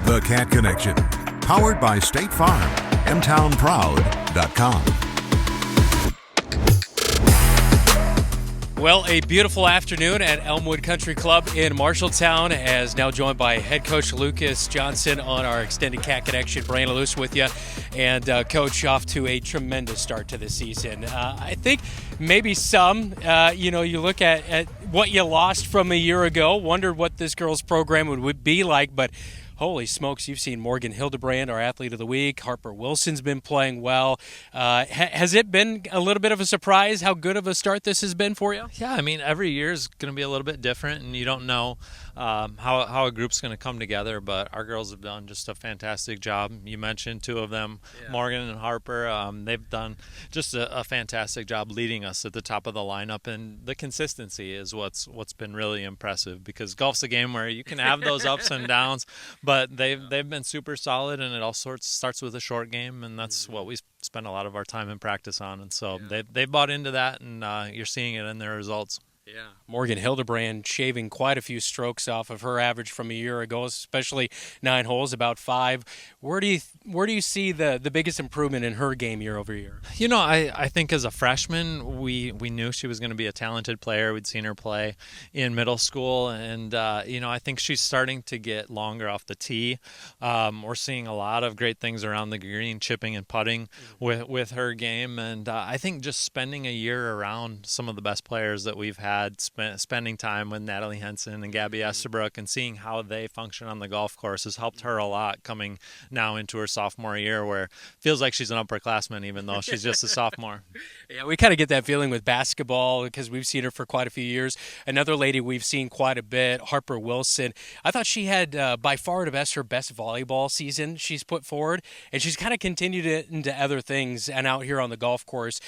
The Cat Connection, powered by State Farm, mtownproud.com. Well, a beautiful afternoon at Elmwood Country Club in Marshalltown, as now joined by head coach Lucas Johnson on our extended Cat Connection. Brandon Lewis with you, and coach, off to a tremendous start to the season. I think maybe some, you look at what you lost from a year ago, wondered what this girls' program would be like, but holy smokes, you've seen Morgan Hilderbrand, our Athlete of the Week. Harper Wilson's been playing well. Has it been a little bit of a surprise how good of a start this has been for you? Yeah, I mean, every year is going to be a little bit different, and you don't know how a group's going to come together, but our girls have done just a fantastic job. You mentioned two of them, yeah. Morgan and Harper. They've done just a fantastic job leading us at the top of the lineup, and the consistency is what's been really impressive, because golf's a game where you can have those ups and downs, but they've been super solid, and it all starts with a short game, and that's what we spend a lot of our time in practice on. And so they've bought into that, and you're seeing it in their results. Yeah, Morgan Hilderbrand shaving quite a few strokes off of her average from a year ago, especially 9 holes, about 5. Where do you see the biggest improvement in her game year over year? You know, I think as a freshman, we knew she was going to be a talented player. We'd seen her play in middle school, and I think she's starting to get longer off the tee. We're seeing a lot of great things around the green, chipping and putting with her game, and I think just spending a year around some of the best players that we've had, spending time with Natalie Henson and Gabby Estabrook and seeing how they function on the golf course has helped her a lot coming now into her sophomore year, where it feels like she's an upperclassman even though she's just a sophomore. Yeah, we kind of get that feeling with basketball because we've seen her for quite a few years. Another lady we've seen quite a bit, Harper Wilson. I thought she had by far her best volleyball season she's put forward, and she's kind of continued it into other things and out here on the golf course.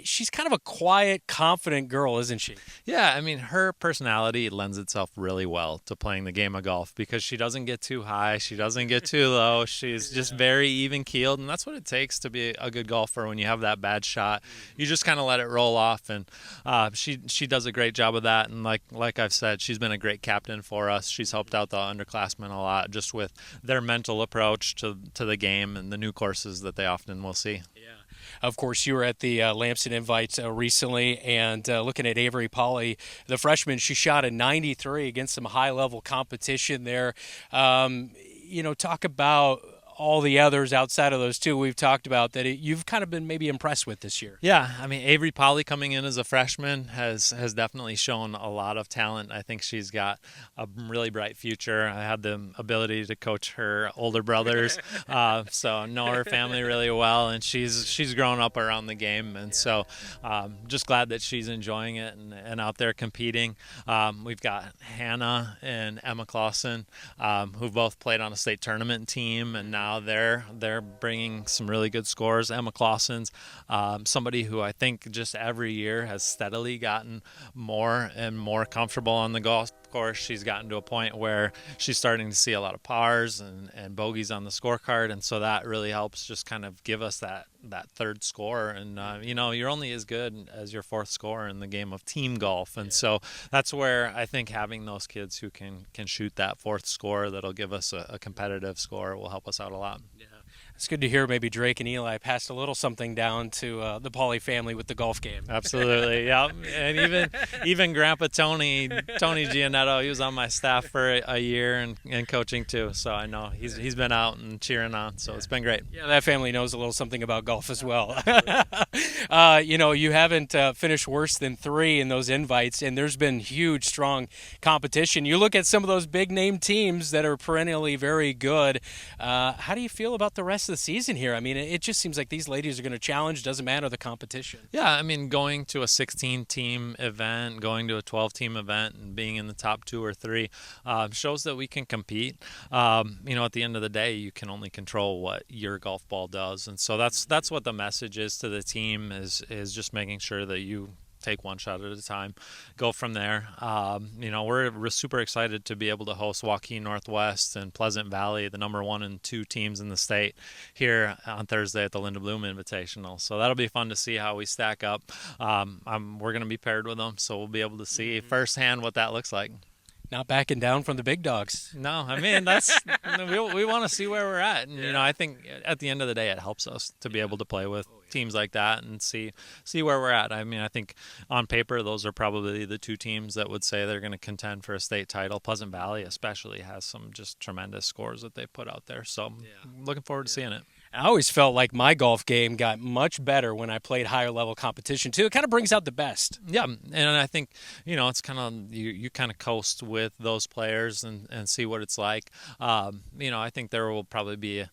She's kind of a quiet, confident girl, isn't she? Yeah, I mean, her personality lends itself really well to playing the game of golf because she doesn't get too high, she doesn't get too low, she's just very even-keeled, and that's what it takes to be a good golfer. When you have that bad shot, you just kind of let it roll off, and she does a great job of that, and like I've said, she's been a great captain for us. She's helped out the underclassmen a lot just with their mental approach to the game and the new courses that they often will see. Yeah. Of course, you were at the Lamson Invites recently, and looking at Avery Polly, the freshman, she shot a 93 against some high-level competition there. Talk about all the others outside of those two we've talked about that you've kind of been maybe impressed with this year. Yeah, I mean, Avery Polly coming in as a freshman has definitely shown a lot of talent. I think she's got a really bright future. I had the ability to coach her older brothers, so know her family really well, and she's grown up around the game, and so just glad that she's enjoying it and out there competing. We've got Hannah and Emma Clausen, who've both played on a state tournament team, and now they're bringing some really good scores. Emma Clausen's somebody who I think just every year has steadily gotten more and more comfortable on the golf course. She's gotten to a point where she's starting to see a lot of pars and bogeys on the scorecard, and so that really helps just kind of give us that third score. And you're only as good as your fourth score in the game of team golf, and so that's where I think having those kids who can shoot that fourth score that'll give us a competitive score will help us out a lot. Yeah. It's good to hear maybe Drake and Eli passed a little something down to the Pauly family with the golf game. Absolutely, yeah. And even Grandpa Tony Giannetto, he was on my staff for a year and coaching too. So I know he's been out and cheering on. So it's been great. Yeah, that family knows a little something about golf as well. You haven't finished worse than 3 in those invites, and there's been huge, strong competition. You look at some of those big name teams that are perennially very good. How do you feel about the rest of the season here? I mean, it just seems like these ladies are going to challenge, doesn't matter the competition. Yeah, I mean, going to a 16-team event, going to a 12-team event, and being in the top 2 or 3 shows that we can compete. At the end of the day, you can only control what your golf ball does, and so that's what the message is to the team is just making sure that you take one shot at a time, go from there. We're super excited to be able to host Joaquin Northwest and Pleasant Valley, the number 1 and 2 teams in the state, here on Thursday at the Linda Bloom Invitational. So that'll be fun to see how we stack up. We're going to be paired with them, so we'll be able to see firsthand what that looks like. Not backing down from the big dogs. No, I mean we want to see where we're at, and I think at the end of the day it helps us to be able to play with teams like that and see where we're at. I mean, I think on paper those are probably the two teams that would say they're going to contend for a state title. Pleasant Valley especially has some just tremendous scores that they put out there, so looking forward to seeing it. I always felt like my golf game got much better when I played higher level competition too. It kind of brings out the best. Yeah, and I think it's kind of you kind of coast with those players and see what it's like. I think there will probably be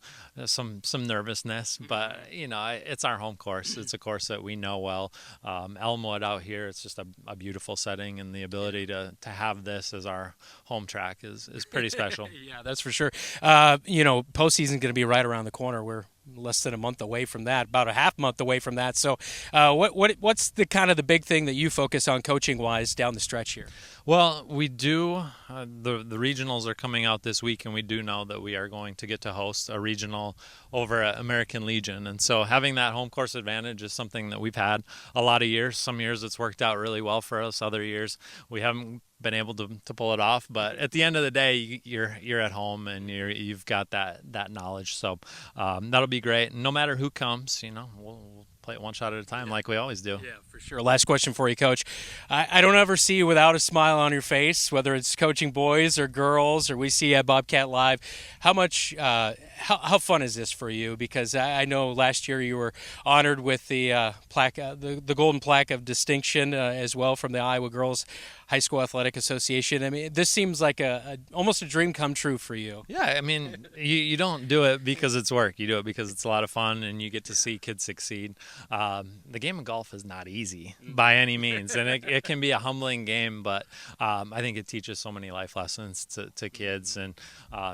some nervousness, but it's our home course. It's a course that we know well. Elmwood out here, it's just a beautiful setting, and the ability to have this as our home track is pretty special. Yeah, that's for sure. Postseason's going to be right around the corner. We're less than a month away from that, about a half month away from that. So what's the kind of the big thing that you focus on coaching wise down the stretch here? Well, we do the regionals are coming out this week, and we do know that we are going to get to host a regional over at American Legion, and so having that home course advantage is something that we've had a lot of years. Some years it's worked out really well for us, other years we haven't been able to pull it off, but at the end of the day you're at home and you've got that knowledge, so that'll be great. And no matter who comes, we'll play it one shot at a time like we always do. Yeah, for sure. Last question for you, Coach. I don't ever see you without a smile on your face, whether it's coaching boys or girls or we see you at Bobcat Live. How much how fun is this for you? Because I know last year you were honored with the plaque, the golden plaque of distinction as well from the Iowa Girls High School Athletic Association. I mean, this seems like almost a dream come true for you. Yeah, I mean, you don't do it because it's work. You do it because it's a lot of fun and you get to see kids succeed. The game of golf is not easy by any means, and it can be a humbling game, but I think it teaches so many life lessons to kids, and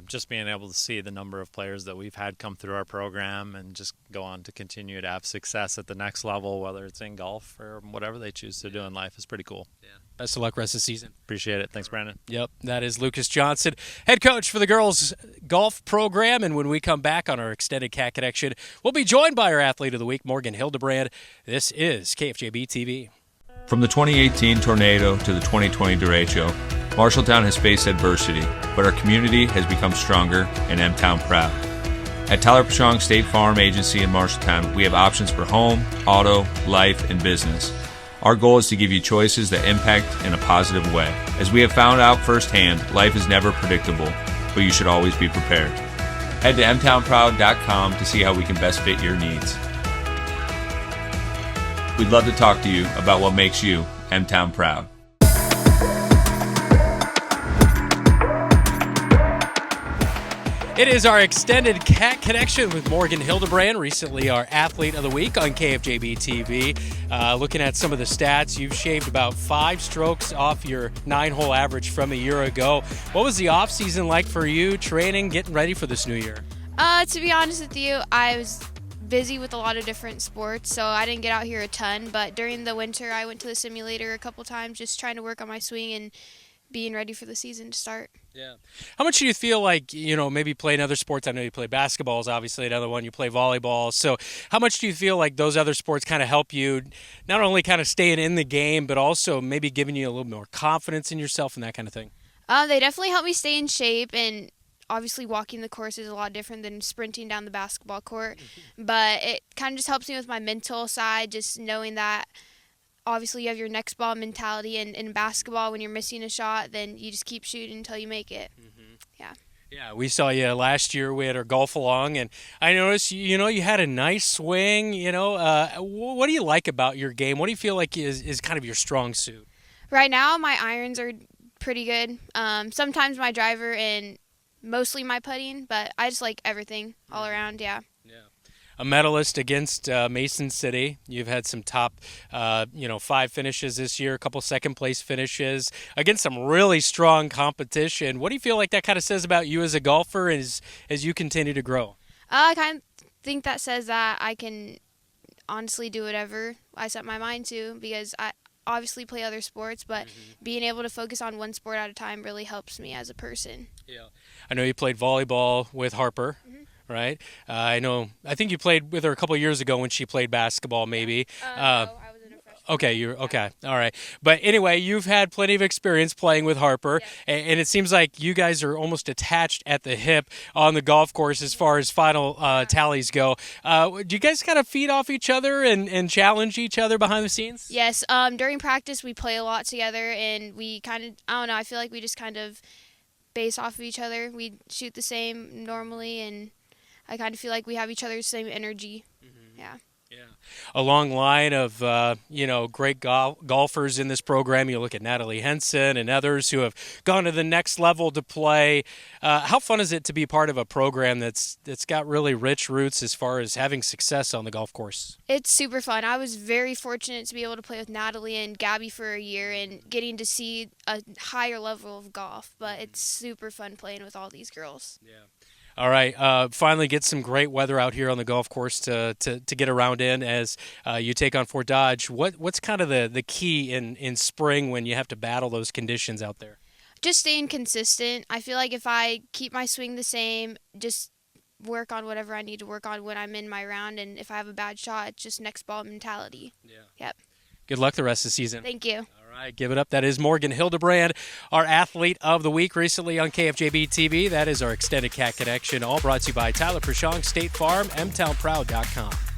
just being able to see the number of players that we've had come through our program and just go on to continue to have success at the next level, whether it's in golf or whatever they choose to do in life, is pretty cool. Yeah. Best of luck rest of the season. Appreciate it. Thanks, Brandon. Yep, that is Lucas Johnson, head coach for the girls golf program. And when we come back on our extended Cat Connection, we'll be joined by our athlete of the week, Morgan Hilderbrand. This is KFJB-TV. From the 2018 tornado to the 2020 derecho, Marshalltown has faced adversity, but our community has become stronger and M-Town proud. At Tyler Pashong State Farm Agency in Marshalltown, we have options for home, auto, life, and business. Our goal is to give you choices that impact in a positive way. As we have found out firsthand, life is never predictable, but you should always be prepared. Head to mtownproud.com to see how we can best fit your needs. We'd love to talk to you about what makes you M-Town proud. It is our extended Cat Connection with Morgan Hilderbrand, recently our athlete of the week on KFJB-TV. Looking at some of the stats, you've shaved about 5 strokes off your 9-hole average from a year ago. What was the off-season like for you, training, getting ready for this new year? To be honest with you, I was busy with a lot of different sports, so I didn't get out here a ton. But during the winter, I went to the simulator a couple times just trying to work on my swing and being ready for the season to start. Yeah. How much do you feel like, maybe playing other sports? I know you play basketball is obviously another one. You play volleyball. So how much do you feel like those other sports kind of help you not only kind of staying in the game, but also maybe giving you a little more confidence in yourself and that kind of thing? They definitely help me stay in shape, and obviously walking the course is a lot different than sprinting down the basketball court. But it kind of just helps me with my mental side, just knowing that obviously you have your next ball mentality, and in basketball, when you're missing a shot, then you just keep shooting until you make it. Yeah. Yeah, we saw you last year. We had our golf along, and I noticed, you had a nice swing. What do you like about your game? What do you feel like is kind of your strong suit? Right now, my irons are pretty good. Sometimes my driver and mostly my putting, but I just like everything all around, yeah. A medalist against Mason City. You've had some top, 5 finishes this year, a couple second-place finishes against some really strong competition. What do you feel like that kind of says about you as a golfer as you continue to grow? I kind of think that says that I can honestly do whatever I set my mind to, because I obviously play other sports, but being able to focus on one sport at a time really helps me as a person. Yeah. I know you played volleyball with Harper. Right? I think you played with her a couple of years ago when she played basketball, maybe. No, I was in a freshman. Okay, you're okay. All right. But anyway, you've had plenty of experience playing with Harper, and it seems like you guys are almost attached at the hip on the golf course as far as final tallies go. Do you guys kind of feed off each other and challenge each other behind the scenes? Yes. During practice, we play a lot together, and we kind of, I don't know, I feel like we just kind of base off of each other. We shoot the same normally, and I kind of feel like we have each other's same energy. Yeah. Yeah, a long line of great golfers in this program. You look at Natalie Henson and others who have gone to the next level to play. How fun is it to be part of a program that's got really rich roots as far as having success on the golf course? It's super fun. I was very fortunate to be able to play with Natalie and Gabby for a year and getting to see a higher level of golf. But it's super fun playing with all these girls. Yeah. All right, finally get some great weather out here on the golf course to get around in as you take on Fort Dodge. What's kind of the key in spring when you have to battle those conditions out there? Just staying consistent. I feel like if I keep my swing the same, just work on whatever I need to work on when I'm in my round, and if I have a bad shot, it's just next ball mentality. Yeah. Yep. Good luck the rest of the season. Thank you. All right, give it up. That is Morgan Hilderbrand, our athlete of the week recently on KFJB-TV. That is our Extended Cat Connection, all brought to you by Tyler Prashong, State Farm, mtownproud.com.